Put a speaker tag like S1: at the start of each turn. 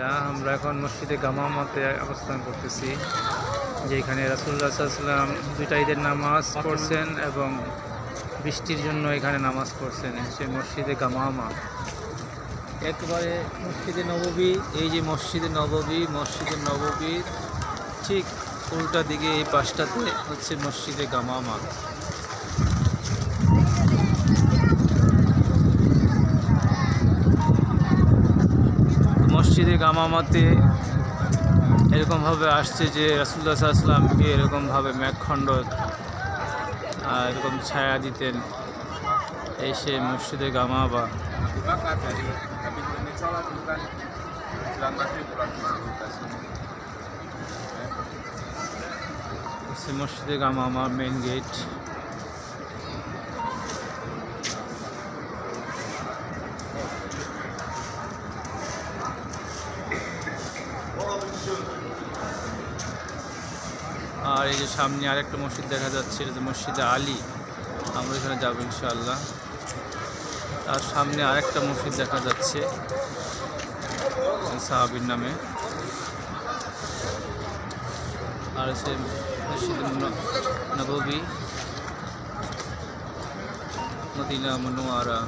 S1: আলহামদুলিল্লাহ, আমরা এখন মসজিদে গামামাতে অবস্থান করতেছি, যেখানে রাসূলুল্লাহ সাল্লাল্লাহু আলাইহি ওয়াসাল্লাম দুইটা ঈদের নামাজ পড়ছেন এবং বৃষ্টির জন্য এখানে নামাজ পড়ছেন। সেই মসজিদে গামামা একেবারে মসজিদে নববী। এই যে মসজিদে নববীর ঠিক উল্টা দিকে এই পাশটাতে হচ্ছে মসজিদে গামামা। মসজিদে গামামাতে এরকমভাবে আসছে যে রাসূলুল্লাহ সাল্লাল্লাহু আলাইহি ওয়াসাল্লামকে এরকমভাবে মেঘখণ্ড এরকম ছায়া দিতেন। এই সে মসজিদে গামামা। মসজিদে গামামা মেইন গেট। আর এই যে সামনে আরেকটা মসজিদ দেখা যাচ্ছে, এটা যে মসজিদে আলী। আমরা এখানে যাবো ইনশাআল্লাহ। তার সামনে আরেকটা মসজিদ দেখা যাচ্ছে সাহাবীর নামে। আর সে মসজিদে নববী মদিনা মুনওয়ারা।